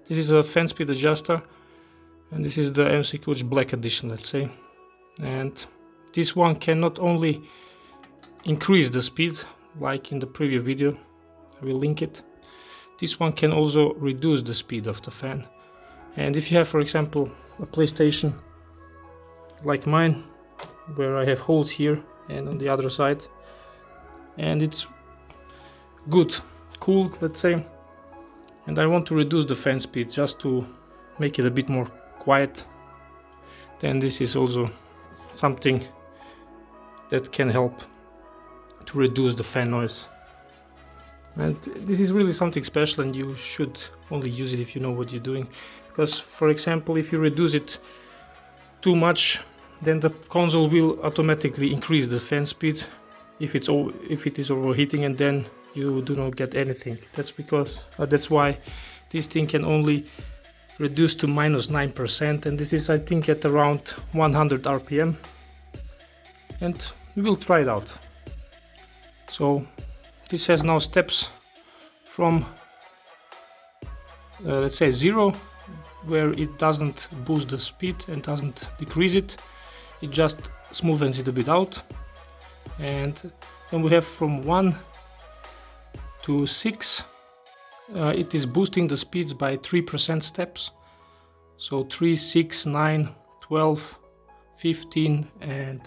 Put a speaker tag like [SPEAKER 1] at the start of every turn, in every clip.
[SPEAKER 1] This is a Fanspeed adjuster, and this is the MC Coach Black Edition, let's say. And this one can not only increase the speed, like in the previous video, I will link it. This one can also reduce the speed of the fan. And if you have, for example, a PlayStation like mine, where I have holes here and on the other side, and it's good, cool, let's say, and I want to reduce the fan speed just to make it a bit more quiet, then this is also something that can help to reduce the fan noise. And this is really something special, and you should only use it if you know what you're doing, because for example, if you reduce it too much, then the console will automatically increase the fan speed if it is overheating, and then you do not get anything. That's why this thing can only reduce to -9%, and this is, I think, at around 100 RPM, and we will try it out. So this has now steps from let's say 0, where it doesn't boost the speed and doesn't decrease it, it just smoothens it a bit out. And then we have from 1 to 6, it is boosting the speeds by 3% steps. So 3, 6, 9, 12, 15 and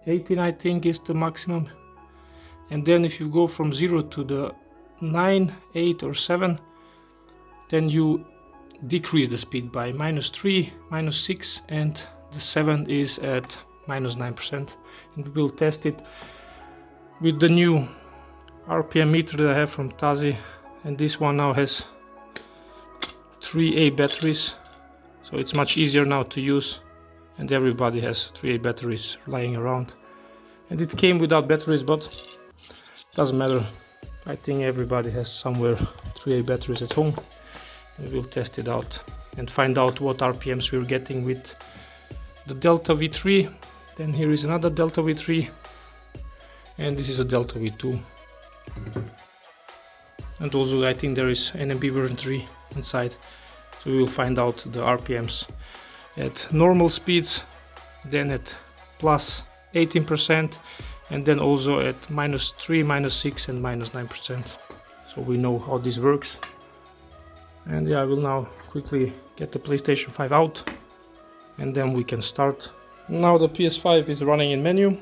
[SPEAKER 1] 18, I think, is the maximum. And then if you go from 0 to the 9, 8 or 7, then you decrease the speed by -3, -6, and the 7 is at -9%. And we will test it with the new RPM meter that I have from Tazi, and this one now has 3A batteries, so it's much easier now to use, and everybody has 3A batteries lying around. And it came without batteries, but doesn't matter. I think everybody has somewhere 3A batteries at home, and we'll test it out and find out what RPMs we're getting with the Delta V3. Then here is another Delta V3, and this is a Delta V2, and also I think there is NMB version 3 inside. So we will find out the RPMs at normal speeds, then at plus 18%, and then also at -3, -6 and -9%. So we know how this works. And yeah, I will now quickly get the PlayStation 5 out, and then we can start. Now the PS5 is running in menu,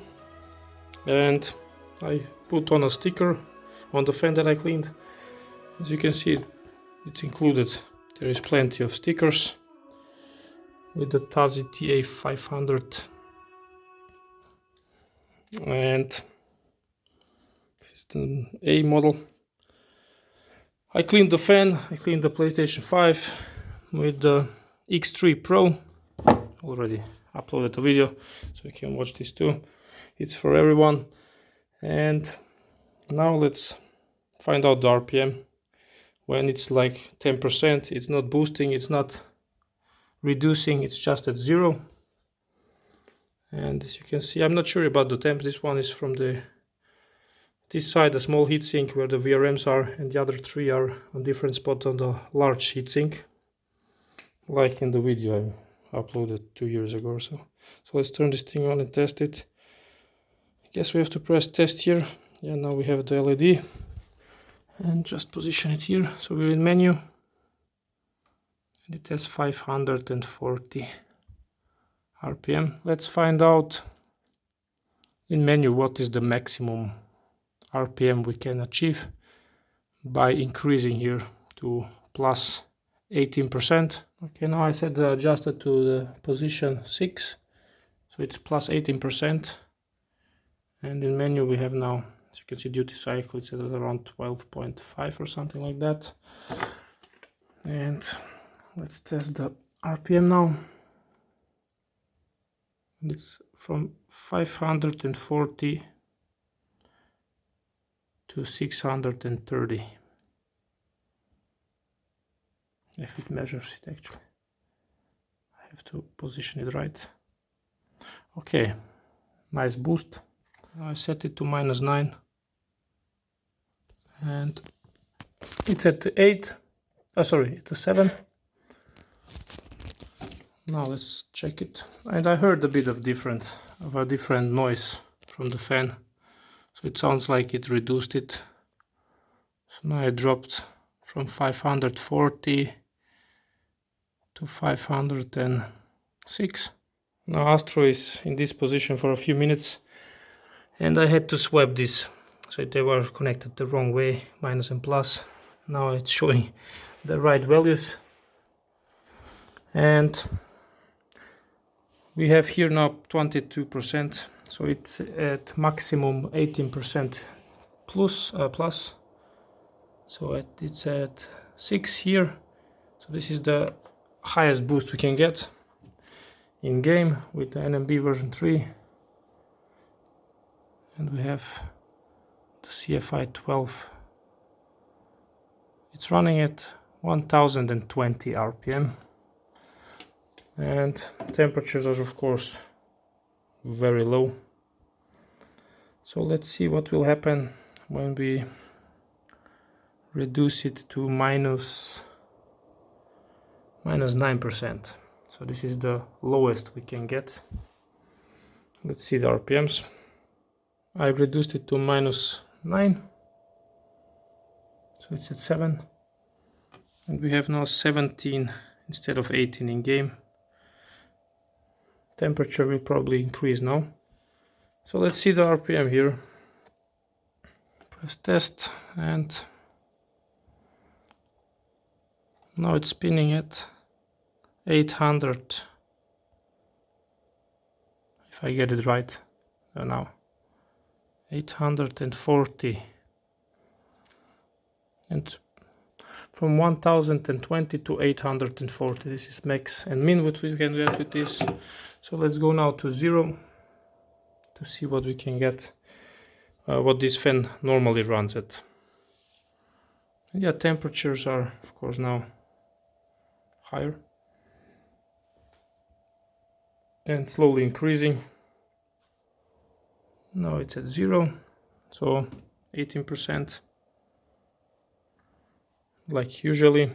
[SPEAKER 1] and I put on a sticker on the fan that I cleaned. As you can see, it's included. There is plenty of stickers with the Tazi TA500, and this is the A model. I cleaned the fan, I cleaned the PlayStation 5 with the X3 Pro. Already uploaded a video, so you can watch this too. It's for everyone. And now let's find out the RPM. When it's like 10%, it's not boosting, it's not reducing, it's just at 0. And as you can see, I'm not sure about the temp. This one is from this side, a small heatsink where the VRMs are, and the other 3 are on different spots on the large heatsink, like in the video I uploaded 2 years ago or so. So let's turn this thing on and test it. I guess we have to press test here. Yeah, now we have the LED, and just position it here. So we're in menu, and it has 540 RPM. Let's find out in menu what is the maximum RPM we can achieve by increasing here to plus 18%. Okay, now I set the adjuster to the position 6, so it's plus 18%. And in menu we have now, as you can see, duty cycle, it's at around 12.5 or something like that. And let's test the RPM now. And it's from 540 to 630, if it measures it actually. I have to position it right. Okay, nice boost. Now I set it to -9, and it's at 8, sorry, it's a 7, Now let's check it. And I heard a bit of a different noise from the fan. So it sounds like it reduced it. So now I dropped from 540 to 506. Now Astro is in this position for a few minutes, and I had to swap this. So they were connected the wrong way, minus and plus. Now it's showing the right values. And we have here now 22%. So it's at maximum 18% plus. So it's at 6 here. So this is the highest boost we can get in game with the NMB version 3. And we have the CFI 12. It's running at 1020 RPM. And temperatures are of course very low. So let's see what will happen when we reduce it to minus 9%. So this is the lowest we can get. Let's see the RPMs. I've reduced it to minus 9. So it's at 7. And we have now 17 instead of 18 in game. Temperature will probably increase now. So let's see the RPM here. Press test, and now it's spinning at 800. If I get it right now. 840. And from 1020 to 840. This is max and min what we can get with this. So let's go now to 0 to see what we can get, what this fan normally runs at. And yeah, temperatures are of course now higher and slowly increasing. Now it's at 0, so 18%. Like usually,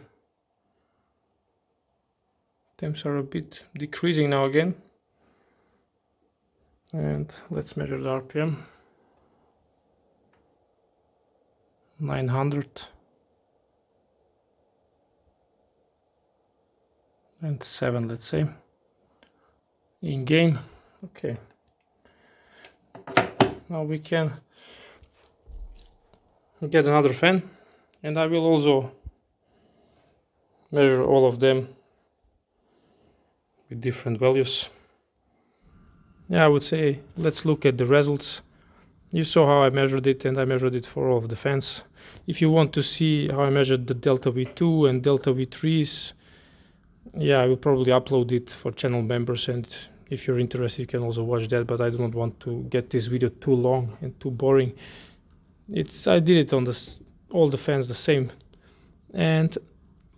[SPEAKER 1] temps are a bit decreasing now again. And let's measure the RPM. 900 and 7, let's say, in game. Okay, now we can get another fan, and I will also measure all of them with different values. Yeah, I would say let's look at the results. You saw how I measured it, and I measured it for all of the fans. If you want to see how I measured the Delta V2 and Delta V3s, yeah, I will probably upload it for channel members, and if you're interested you can also watch that, but I do not want to get this video too long and too boring. I did it on all the fans the same. And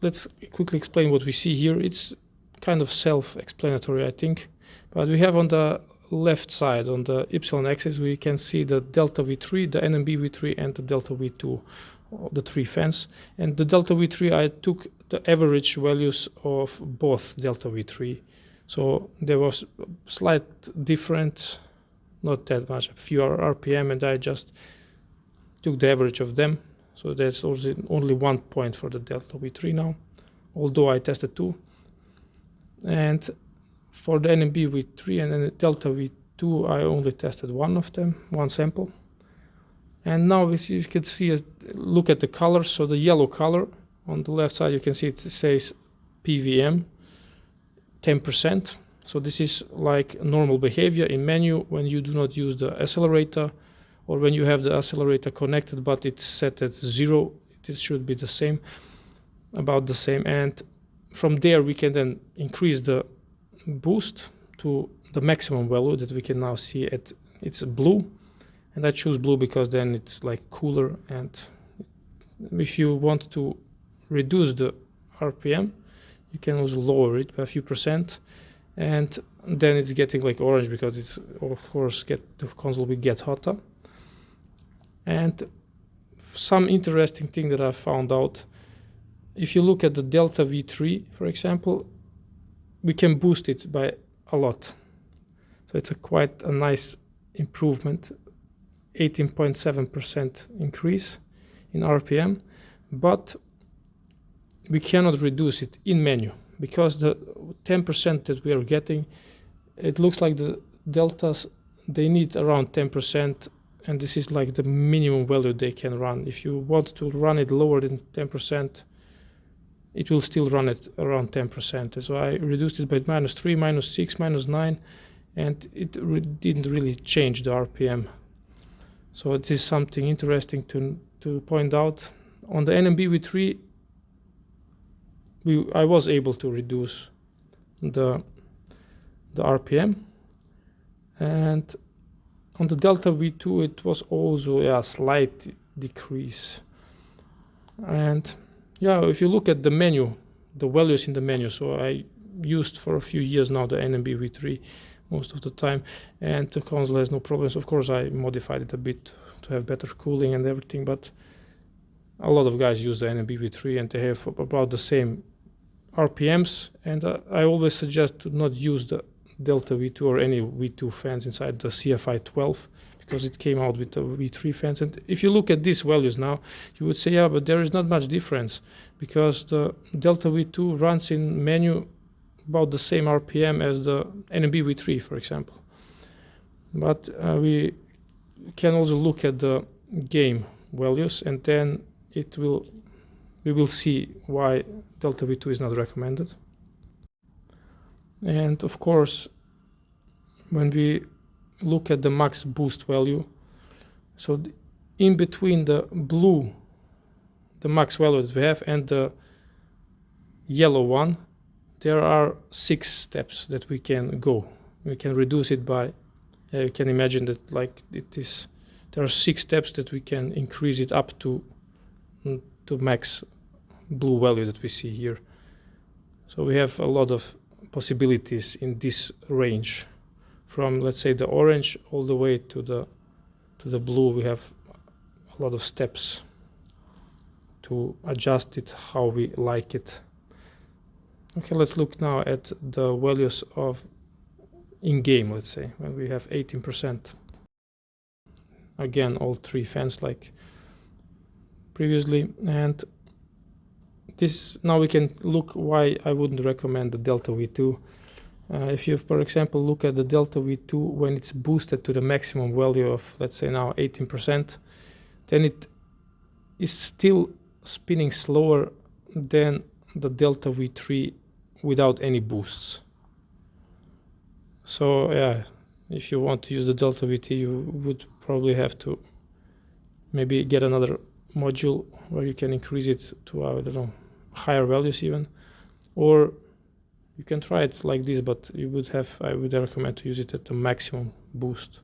[SPEAKER 1] let's quickly explain what we see here. It's kind of self-explanatory, I think, but we have on the left side, on the Y axis, we can see the Delta V3, the NMB V3 and the Delta V2, the 3 fans. And the Delta V3, I took the average values of both Delta V3, so there was slight difference, not that much, a few RPM, and I just took the average of them. So that's also only 1 point for the Delta V3 now, although I tested 2. And for the NMB V3 and the Delta V2, I only tested one of them, one sample. And now you can see, look at the colors. So the yellow color on the left side, you can see it says PVM 10%. So this is like normal behavior in menu when you do not use the accelerator, or when you have the accelerator connected but it's set at 0. It should be the same, about the same. And from there we can then increase the boost to the maximum value that we can now see at, it's blue, and I choose blue because then it's like cooler. And if you want to reduce the RPM, you can also lower it by a few percent, and then it's getting like orange because it's of course the console will get hotter. And some interesting thing that I found out, if you look at the Delta V3 for example, we can boost it by a lot. So it's quite a nice improvement, 18.7% increase in RPM, but we cannot reduce it in menu because the 10% that we are getting, it looks like the deltas, they need around 10%, and this is like the minimum value they can run. If you want to run it lower than 10%, it will still run it around 10%. So I reduced it by -3, -6, -9, and it didn't really change the RPM. So it is something interesting to point out. On the NMB-V3, I was able to reduce the RPM, and on the Delta V2 it was also a slight decrease. And yeah, if you look at the menu, the values in the menu, so I used for a few years now the NMB-V3 most of the time, and the console has no problems. Of course, I modified it a bit to have better cooling and everything, but a lot of guys use the NMB-V3 and they have about the same RPMs, and I always suggest to not use the Delta V2 or any V2 fans inside the CFI 12, because it came out with the V3 fans. And if you look at these values now, you would say, yeah, but there is not much difference, because the Delta V2 runs in menu about the same RPM as the NMB V3, for example. But we can also look at the game values, and then we will see why Delta V2 is not recommended. And of course, when we look at the max boost value, so in between the blue, the max value that we have, and the yellow one, there are 6 steps that we can go. We can reduce it by, you can imagine that like it is, there are 6 steps that we can increase it up to max blue value that we see here. So we have a lot of possibilities in this range, from let's say the orange all the way to the blue. We have a lot of steps to adjust it how we like it. Okay, let's look now at the values of in-game, let's say, when we have 18%. Again, all 3 fans like previously, and this, now we can look why I wouldn't recommend the Delta V2. If you, for example, look at the Delta V2 when it's boosted to the maximum value of, let's say now 18%, then it is still spinning slower than the Delta V3 without any boosts. So yeah, if you want to use the Delta V2, you would probably have to maybe get another module where you can increase it to, I don't know, higher values even, or you can try it like this, but you would have, I would recommend to use it at the maximum boost.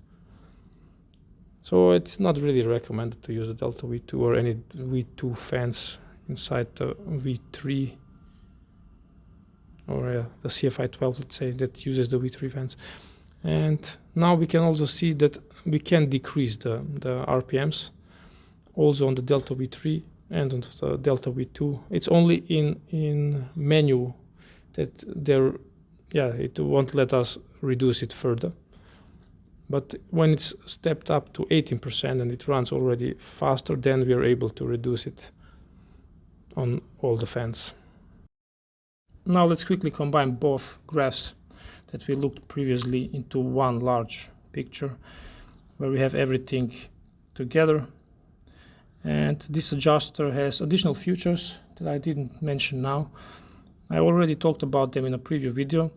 [SPEAKER 1] So it's not really recommended to use the Delta V2 or any V2 fans inside the V3 or the CFI 12, let's say, that uses the V3 fans. And now we can also see that we can decrease the RPMs also on the Delta V3 and on the Delta V2. It's only in menu that there, yeah, it won't let us reduce it further. But when it's stepped up to 18% and it runs already faster, then we are able to reduce it on all the fans. Now let's quickly combine both graphs that we looked previously into one large picture where we have everything together. And this adjuster has additional features that I didn't mention now. I already talked about them in a previous video.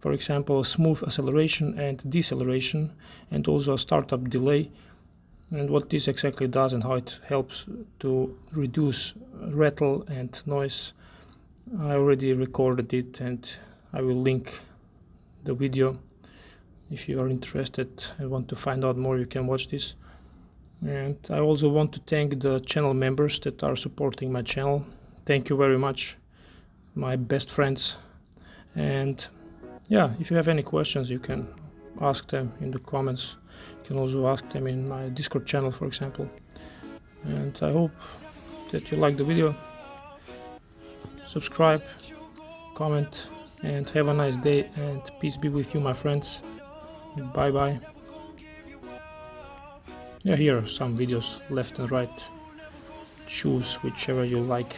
[SPEAKER 1] For example, smooth acceleration and deceleration, and also a startup delay, and what this exactly does and how it helps to reduce rattle and noise. I already recorded it and I will link the video. If you are interested and want to find out more, you can watch this. And I also want to thank the channel members that are supporting my channel. Thank you very much, my best friends. And yeah, if you have any questions, you can ask them in the comments. You can also ask them in my Discord channel, for example. And I hope that you like the video. Subscribe, comment, and have a nice day, and peace be with you, my friends. Bye bye. Yeah, here are some videos left and right. Choose whichever you like.